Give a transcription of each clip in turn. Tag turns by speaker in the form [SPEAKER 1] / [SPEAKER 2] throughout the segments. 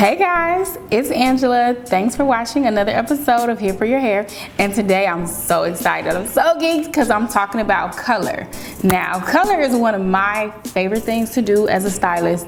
[SPEAKER 1] Hey guys, it's Angela. Thanks for watching another episode of Here for Your Hair. And today I'm so excited. I'm so geeked because I'm talking about color. Now, color is one of my favorite things to do as a stylist.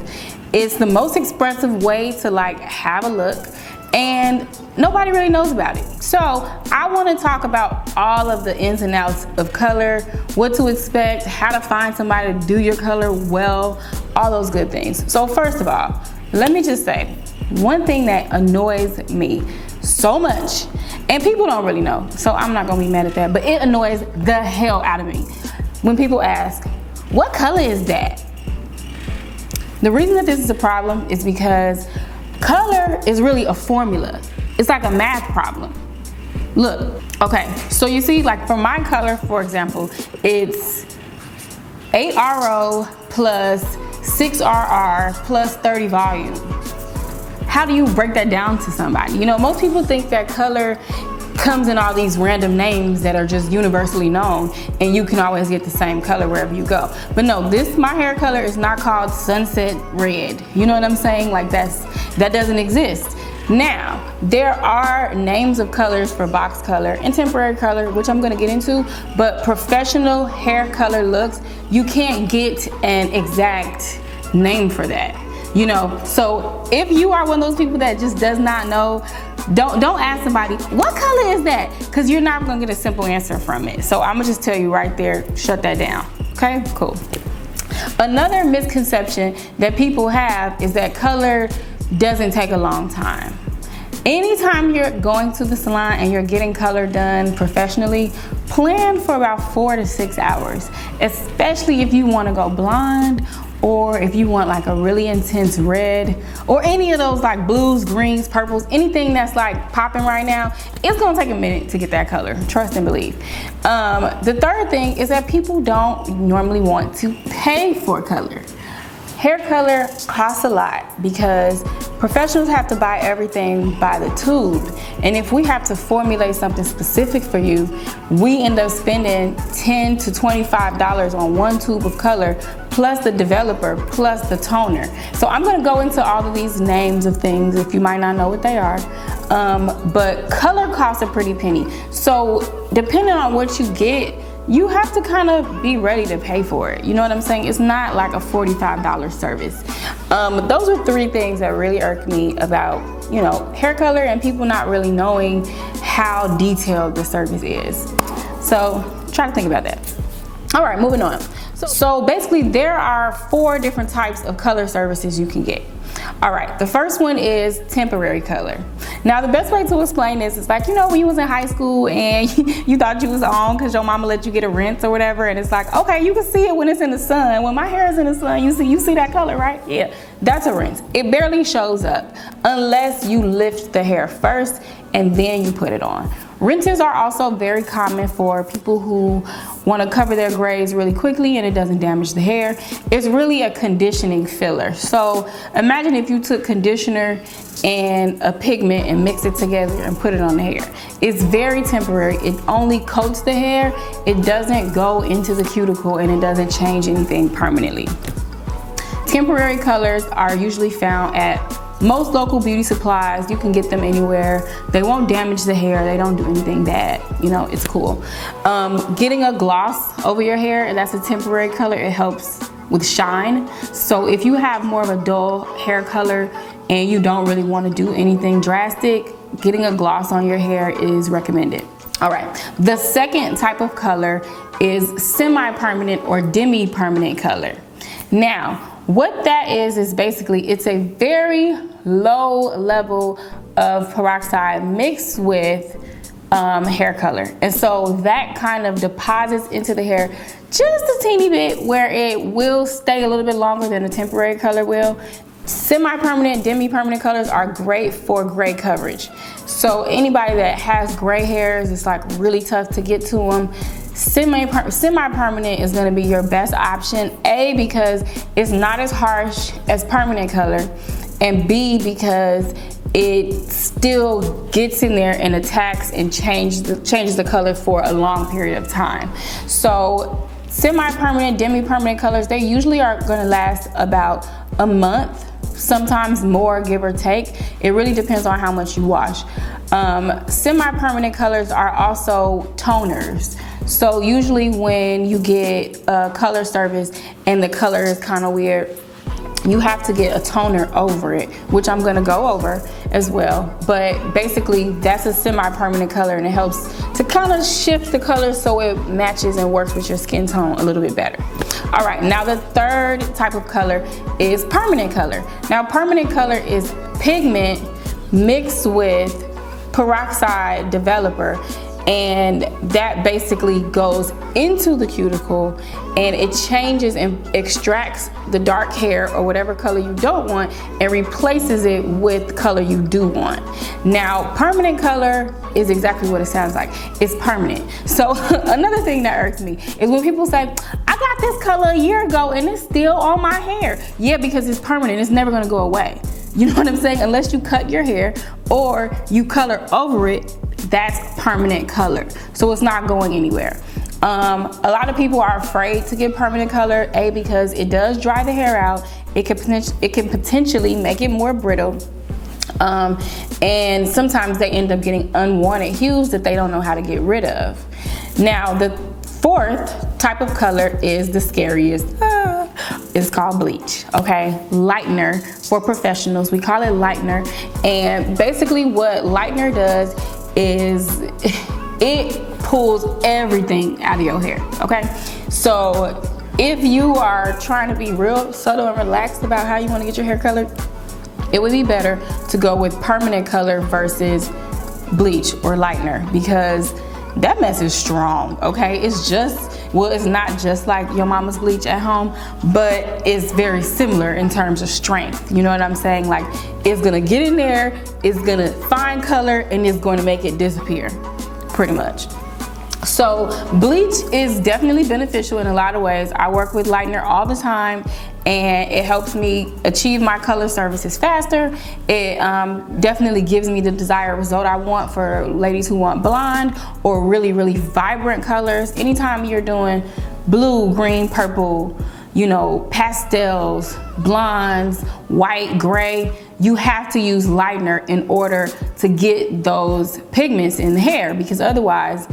[SPEAKER 1] It's the most expressive way to have a look, and nobody really knows about it. So I want to talk about all of the ins and outs of color, what to expect, how to find somebody to do your color well, all those good things. So first of all, let me just say, one thing that annoys me so much, and people don't really know, so I'm not gonna be mad at that, but it annoys the hell out of me when people ask, what color is that? The reason that this is a problem is because color is really a formula. It's like a math problem. Look, okay, so you see, for my color, for example, it's 8RO plus 6RR plus 30 volume. How do you break that down to somebody? You know, most people think that color comes in all these random names that are just universally known, and you can always get the same color wherever you go. But no, my hair color is not called sunset red. You know what I'm saying? That doesn't exist. Now, there are names of colors for box color and temporary color, which I'm gonna get into, but professional hair color looks, you can't get an exact name for that. You know, so if you are one of those people that just does not know, don't ask somebody, what color is that? Because you're not gonna get a simple answer from it. So I'm gonna just tell you right there, shut that down. Okay, cool. Another misconception that people have is that color doesn't take a long time. Anytime you're going to the salon and you're getting color done professionally, plan for about 4 to 6 hours, especially if you want to go blonde, or if you want a really intense red, or any of those blues, greens, purples, anything that's popping right now. It's gonna take a minute to get that color, trust and believe. The third thing is that people don't normally want to pay for color. Hair color costs a lot because professionals have to buy everything by the tube. And if we have to formulate something specific for you, we end up spending $10 to $25 on one tube of color, plus the developer, plus the toner. So I'm gonna go into all of these names of things if you might not know what they are. But color costs a pretty penny. So depending on what you get, you have to kind of be ready to pay for it. You know what I'm saying? It's not like a $45 service. Those are 3 things that really irk me about, hair color and people not really knowing how detailed the service is. So try to think about that. All right, moving on. So basically there are 4 different types of color services you can get. All right, the first one is temporary color. Now the best way to explain this is when you was in high school and you thought you was on because your mama let you get a rinse or whatever, and it's okay, you can see it when it's in the sun. When my hair is in the sun, you see that color, right? Yeah, that's a rinse. It barely shows up unless you lift the hair first and then you put it on. Rinses are also very common for people who want to cover their grays really quickly and it doesn't damage the hair. It's really a conditioning filler. So imagine if you took conditioner and a pigment and mix it together and put it on the hair. It's very temporary. It only coats the hair. It doesn't go into the cuticle and it doesn't change anything permanently. Temporary colors are usually found at most local beauty supplies. You can get them anywhere. They won't damage the hair. They don't do anything bad. It's cool. Getting a gloss over your hair, and that's a temporary color, it helps with shine. So if you have more of a dull hair color and you don't really want to do anything drastic, getting a gloss on your hair is recommended. All right, the second type of color is semi-permanent or demi-permanent color. Now, what that is basically, it's a very low level of peroxide mixed with hair color. And so that kind of deposits into the hair just a teeny bit where it will stay a little bit longer than a temporary color will. Semi-permanent, demi-permanent colors are great for gray coverage. So anybody that has gray hairs, it's really tough to get to them. Semi-permanent is going to be your best option. A, because it's not as harsh as permanent color, and B, because it still gets in there and attacks and changes the color for a long period of time. So semi-permanent, demi-permanent colors, they usually are going to last about a month. sometimes more, give or take. It really depends on how much you wash. Semi-permanent colors are also toners. So usually when you get a color service and the color is kind of weird, you have to get a toner over it, which I'm gonna go over as well. But basically that's a semi-permanent color, and it helps to kind of shift the color so it matches and works with your skin tone a little bit better. All right, now the third type of color is permanent color. Now permanent color is pigment mixed with peroxide developer, and that basically goes into the cuticle and it changes and extracts the dark hair or whatever color you don't want and replaces it with the color you do want. Now permanent color is exactly what it sounds like. It's permanent. So another thing that irks me is when people say, I got this color a year ago and it's still on my hair. Yeah, because it's permanent. It's never gonna go away. You know what I'm saying? Unless you cut your hair or you color over it, that's permanent color. So it's not going anywhere. A lot of people are afraid to get permanent color, because it does dry the hair out. It can potentially make it more brittle. And sometimes they end up getting unwanted hues that they don't know how to get rid of. Now, the fourth type of color is the scariest. It's called bleach, okay? Lightener for professionals. We call it lightener. And basically what lightener does is it pulls everything out of your hair, okay? So if you are trying to be real subtle and relaxed about how you want to get your hair colored, it would be better to go with permanent color versus bleach or lightener, because that mess is strong, okay? It's not just like your mama's bleach at home, but it's very similar in terms of strength. You know what I'm saying? Like, it's gonna get in there, it's gonna find color, and it's gonna make it disappear, pretty much. So bleach is definitely beneficial in a lot of ways. I work with lightener all the time, and it helps me achieve my color services faster. It definitely gives me the desired result I want for ladies who want blonde or really, really vibrant colors. Anytime you're doing blue, green, purple, you know, pastels, blondes, white, gray, you have to use lightener in order to get those pigments in the hair, because otherwise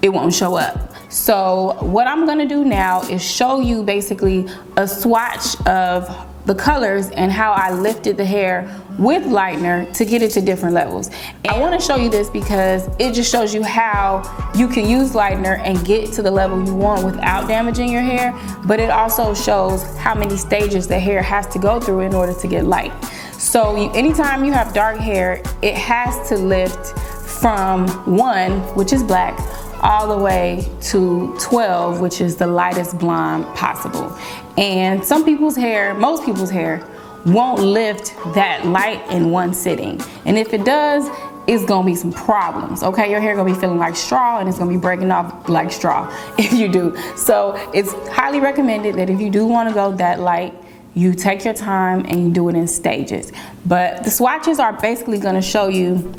[SPEAKER 1] it won't show up. So what I'm gonna do now is show you basically a swatch of the colors and how I lifted the hair with lightener to get it to different levels. And I wanna show you this because it just shows you how you can use lightener and get to the level you want without damaging your hair, but it also shows how many stages the hair has to go through in order to get light. So anytime you have dark hair, it has to lift from 1, which is black, all the way to 12, which is the lightest blonde possible. And some people's hair, most people's hair, won't lift that light in one sitting. And if it does, it's gonna be some problems, okay? Your hair gonna be feeling like straw, and it's gonna be breaking off like straw if you do. So it's highly recommended that if you do wanna go that light, you take your time and you do it in stages. But the swatches are basically gonna show you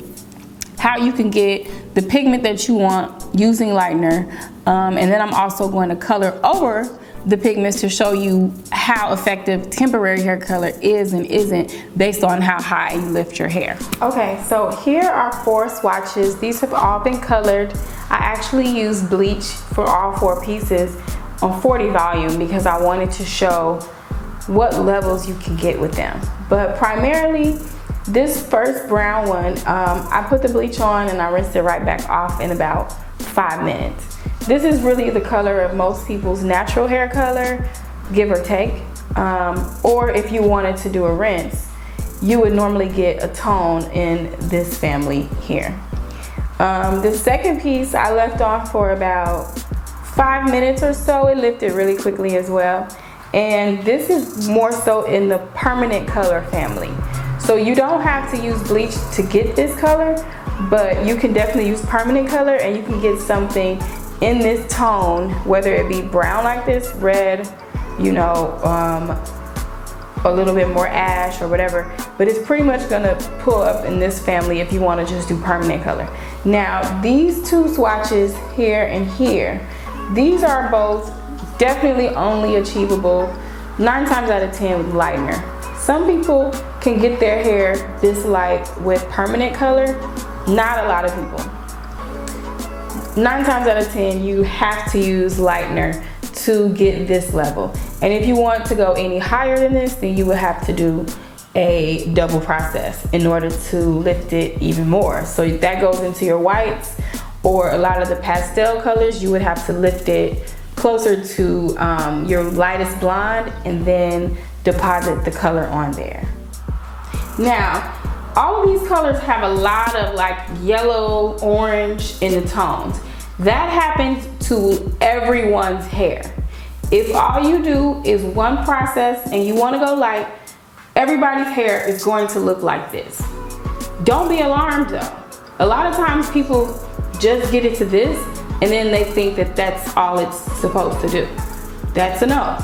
[SPEAKER 1] how you can get the pigment that you want using lightener, and then I'm also going to color over the pigments to show you how effective temporary hair color is and isn't based on how high you lift your hair. Okay, so here are 4 swatches. These have all been colored. I actually used bleach for all 4 pieces on 40 volume because I wanted to show what levels you can get with them. But primarily, this first brown one, I put the bleach on and I rinsed it right back off in about 5 minutes. This is really the color of most people's natural hair color, give or take. Or if you wanted to do a rinse, you would normally get a tone in this family here. The second piece I left on for about 5 minutes or so. It lifted really quickly as well. And this is more so in the permanent color family. So you don't have to use bleach to get this color, but you can definitely use permanent color and you can get something in this tone, whether it be brown like this, red, you know, a little bit more ash or whatever, but it's pretty much gonna pull up in this family if you wanna just do permanent color. Now, these 2 swatches here and here, these are both definitely only achievable 9 times out of 10 with lightener. Some people can get their hair this light with permanent color. Not a lot of people. 9 times out of 10, you have to use lightener to get this level. And if you want to go any higher than this, then you would have to do a double process in order to lift it even more. So that goes into your whites, or a lot of the pastel colors, you would have to lift it closer to your lightest blonde and then deposit the color on there. Now, all of these colors have a lot of like yellow, orange in the tones. That happens to everyone's hair. If all you do is one process and you want to go light, everybody's hair is going to look like this. Don't be alarmed though. A lot of times people just get it to this and then they think that that's all it's supposed to do. That's a no.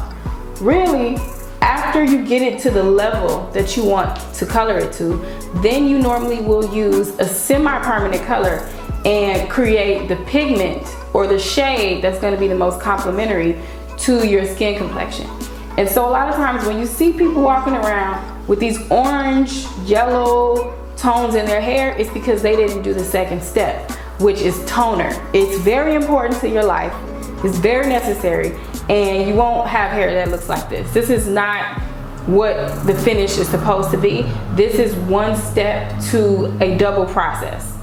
[SPEAKER 1] Really, after you get it to the level that you want to color it to, then you normally will use a semi-permanent color and create the pigment or the shade that's going to be the most complementary to your skin complexion. And so a lot of times when you see people walking around with these orange, yellow tones in their hair, it's because they didn't do the second step, which is toner. It's very important to your life. It's very necessary, and you won't have hair that looks like this. This is not what the finish is supposed to be. This is one step to a double process.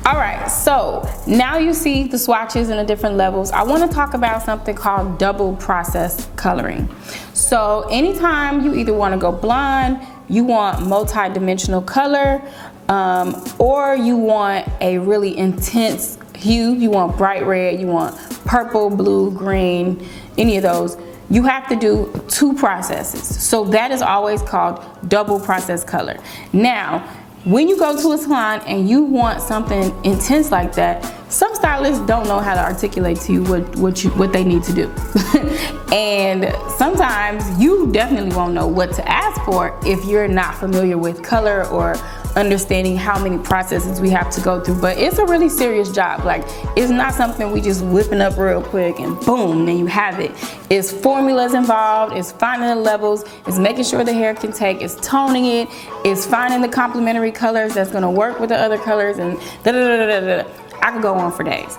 [SPEAKER 1] All right, so now you see the swatches and the different levels. I want to talk about something called double process coloring. So anytime you either want to go blonde, you want multi-dimensional color, or you want a really intense hue, you want bright red, you want purple, blue, green, any of those, you have to do 2 processes. So that is always called double process color. Now, when you go to a salon and you want something intense like that, some stylists don't know how to articulate to you what they need to do. And sometimes you definitely won't know what to ask for if you're not familiar with color or understanding how many processes we have to go through. But it's a really serious job. Like, it's not something we just whipping up real quick and boom, then you have it. It's formulas involved, it's finding the levels, it's making sure the hair can take, it's toning it, it's finding the complementary colors that's gonna work with the other colors, and da da da da da. I could go on for days.